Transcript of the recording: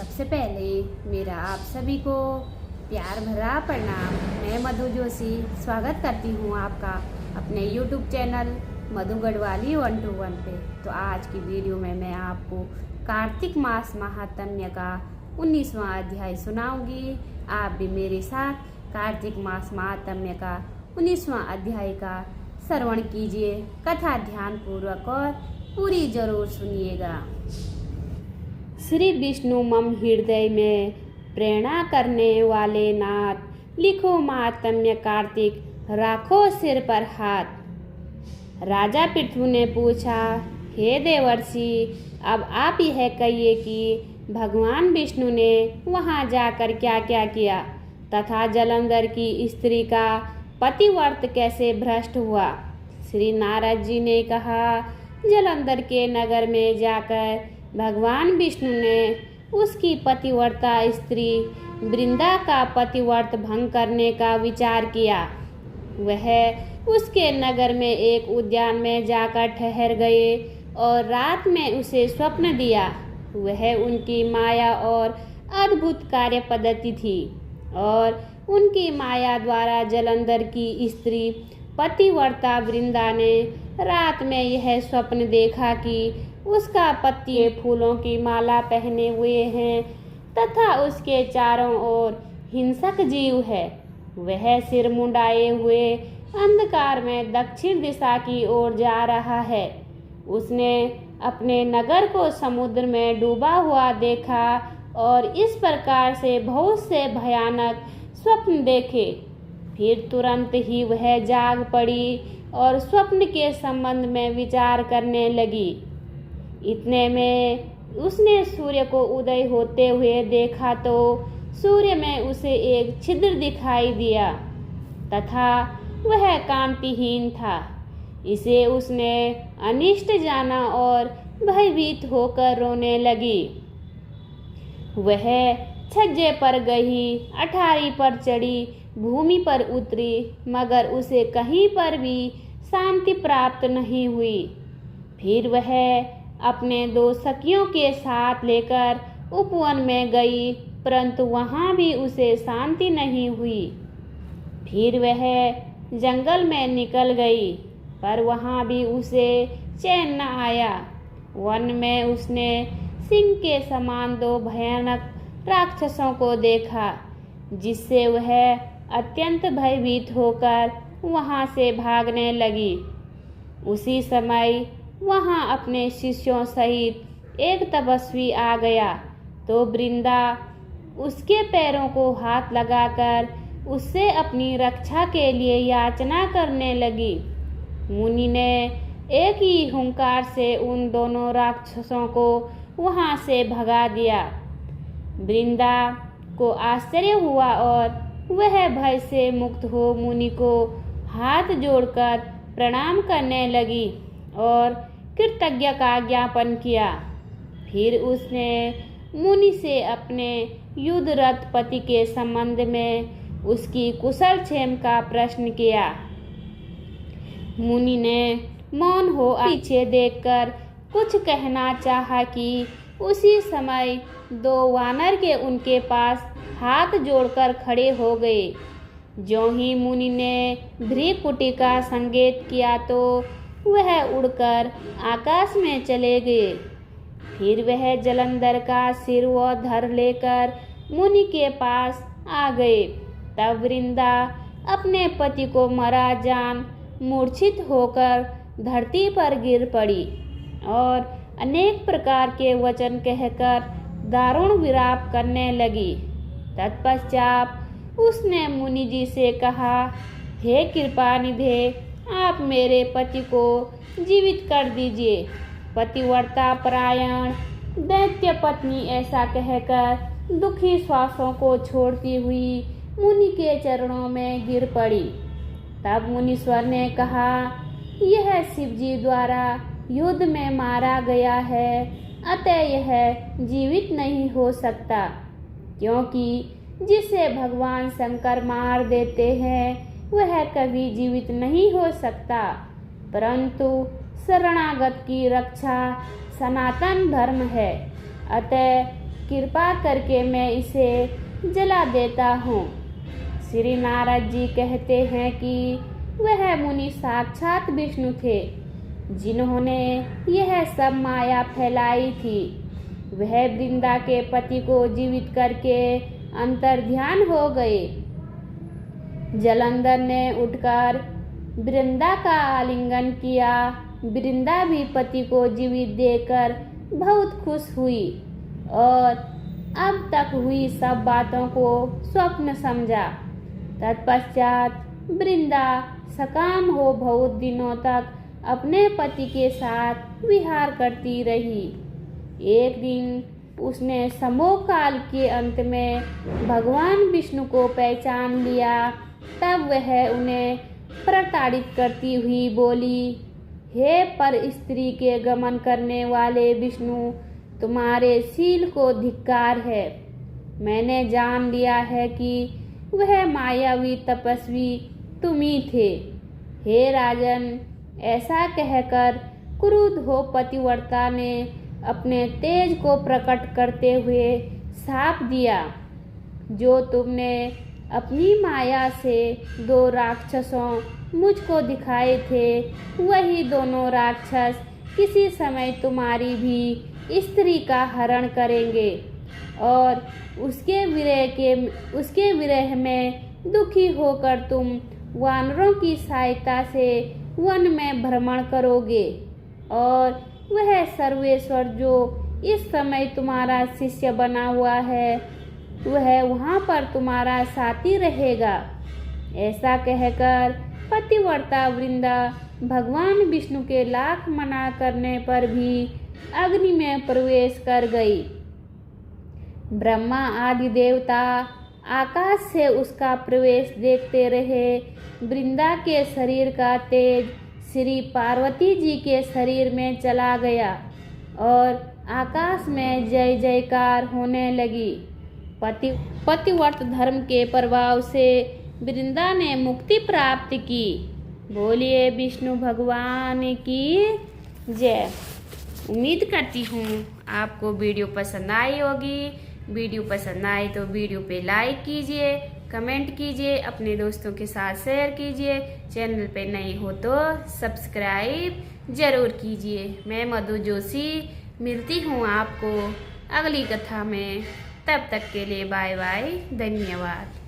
सबसे पहले मेरा आप सभी को प्यार भरा प्रणाम। मैं मधु जोशी स्वागत करती हूँ आपका अपने YouTube चैनल मधु गढ़वाली 121 पे। तो आज की वीडियो में मैं आपको कार्तिक मास महात्म्य का 19वां अध्याय सुनाऊंगी। आप भी मेरे साथ कार्तिक मास महात्म्य का 19वां अध्याय का श्रवण कीजिए। कथा ध्यान पूर्वक और पूरी जरूर सुनिएगा। श्री विष्णु मम हृदय में प्रेरणा करने वाले नाथ, लिखो महात्म्य कार्तिक, राखो सिर पर हाथ। राजा पृथु ने पूछा, हे देवर्षि, अब आप यह कहिए कि भगवान विष्णु ने वहां जाकर क्या क्या किया तथा जलंधर की स्त्री का पतिव्रत कैसे भ्रष्ट हुआ। श्री नारद जी ने कहा, जलंधर के नगर में जाकर भगवान विष्णु ने उसकी पतिव्रता स्त्री वृंदा का पतिव्रत भंग करने का विचार किया। वह उसके नगर में एक उद्यान में जाकर ठहर गए और रात में उसे स्वप्न दिया। वह उनकी माया और अद्भुत कार्य पद्धति थी और उनकी माया द्वारा जलंधर की स्त्री पतिव्रता वृंदा ने रात में यह स्वप्न देखा कि उसका पति फूलों की माला पहने हुए हैं तथा उसके चारों ओर हिंसक जीव है। वह सिर मुंडाए हुए अंधकार में दक्षिण दिशा की ओर जा रहा है। उसने अपने नगर को समुद्र में डूबा हुआ देखा और इस प्रकार से बहुत से भयानक स्वप्न देखे। फिर तुरंत ही वह जाग पड़ी और स्वप्न के संबंध में विचार करने लगी। इतने में उसने सूर्य को उदय होते हुए देखा तो सूर्य में उसे एक छिद्र दिखाई दिया तथा वह कांतिहीन था। इसे उसने अनिष्ट जाना और भयभीत होकर रोने लगी। वह छज्जे पर गई, अठारी पर चढ़ी, भूमि पर उतरी, मगर उसे कहीं पर भी शांति प्राप्त नहीं हुई। फिर वह अपने दो सखियों के साथ लेकर उपवन में गई, परंतु वहां भी उसे शांति नहीं हुई। फिर वह जंगल में निकल गई, पर वहां भी उसे चैन न आया। वन में उसने सिंह के समान दो भयानक राक्षसों को देखा, जिससे वह अत्यंत भयभीत होकर वहां से भागने लगी। उसी समय वहां अपने शिष्यों सहित एक तपस्वी आ गया तो वृंदा उसके पैरों को हाथ लगाकर उससे अपनी रक्षा के लिए याचना करने लगी। मुनि ने एक ही हुंकार से उन दोनों राक्षसों को वहां से भगा दिया। वृंदा को आश्चर्य हुआ और वह भय से मुक्त हो मुनि को हाथ जोड़कर प्रणाम करने लगी और कृतज्ञ का ज्ञापन किया। फिर उसने मुनि से अपने युद्धरत पति के संबंध में उसकी कुशल क्षेम का प्रश्न किया। मुनि ने मौन हो पीछे देखकर कुछ कहना चाहा कि उसी समय दो वानर के उनके पास हाथ जोड़कर खड़े हो गए। ज्यों ही मुनि ने भ्रीकुटी का संकेत किया तो वह उड़कर आकाश में चले गए। फिर वह जलंधर का सिर व धर लेकर मुनि के पास आ गए। तब वृंदा अपने पति को मरा जान मूर्छित होकर धरती पर गिर पड़ी और अनेक प्रकार के वचन कहकर दारुण विलाप करने लगी। तत्पश्चात उसने मुनि जी से कहा, हे कृपानिधे, आप मेरे पति को जीवित कर दीजिए। पतिव्रता परायण दैत्य पत्नी ऐसा कहकर दुखी श्वासों को छोड़ती हुई मुनि के चरणों में गिर पड़ी। तब मुनीश्वर ने कहा, यह शिवजी द्वारा युद्ध में मारा गया है, अतः यह जीवित नहीं हो सकता, क्योंकि जिसे भगवान शंकर मार देते हैं वह कभी जीवित नहीं हो सकता। परंतु शरणागत की रक्षा सनातन धर्म है, अतः कृपा करके मैं इसे जला देता हूँ। श्री नारद जी कहते हैं कि वह मुनि साक्षात विष्णु थे, जिन्होंने यह सब माया फैलाई थी। वह वृंदा के पति को जीवित करके अंतर्ध्यान हो गए। जलंधर ने उठकर वृंदा का आलिंगन किया। वृंदा भी पति को जीवित देखकर बहुत खुश हुई और अब तक हुई सब बातों को स्वप्न समझा। तत्पश्चात वृंदा सकाम हो बहुत दिनों तक अपने पति के साथ विहार करती रही। एक दिन उसने समोह काल के अंत में भगवान विष्णु को पहचान लिया। तब वह उन्हें प्रताड़ित करती हुई बोली, हे पर स्त्री के गमन करने वाले विष्णु, तुम्हारे शील को धिक्कार है। मैंने जान लिया है कि वह मायावी तपस्वी तुम ही थे। हे राजन, ऐसा कहकर क्रुद्ध हो पतिव्रता ने अपने तेज को प्रकट करते हुए शाप दिया। जो तुमने अपनी माया से 2 राक्षसों मुझको दिखाए थे, वही दोनों राक्षस किसी समय तुम्हारी भी स्त्री का हरण करेंगे और उसके विरह में दुखी होकर तुम वानरों की सहायता से वन में भ्रमण करोगे और वह सर्वेश्वर जो इस समय तुम्हारा शिष्य बना हुआ है, वह वहाँ पर तुम्हारा साथी रहेगा। ऐसा कहकर पतिव्रता वृंदा भगवान विष्णु के लाख मना करने पर भी अग्नि में प्रवेश कर गई। ब्रह्मा आदि देवता आकाश से उसका प्रवेश देखते रहे। वृंदा के शरीर का तेज श्री पार्वती जी के शरीर में चला गया और आकाश में जय जयकार होने लगी। पतिव्रत धर्म के प्रभाव से वृंदा ने मुक्ति प्राप्त की। बोलिए विष्णु भगवान की जय। उम्मीद करती हूँ आपको वीडियो पसंद आई होगी। वीडियो पसंद आए तो वीडियो पे लाइक कीजिए, कमेंट कीजिए, अपने दोस्तों के साथ शेयर कीजिए। चैनल पे नए हो तो सब्सक्राइब जरूर कीजिए। मैं मधु जोशी मिलती हूँ आपको अगली कथा में। तब तक के लिए बाय बाय, धन्यवाद।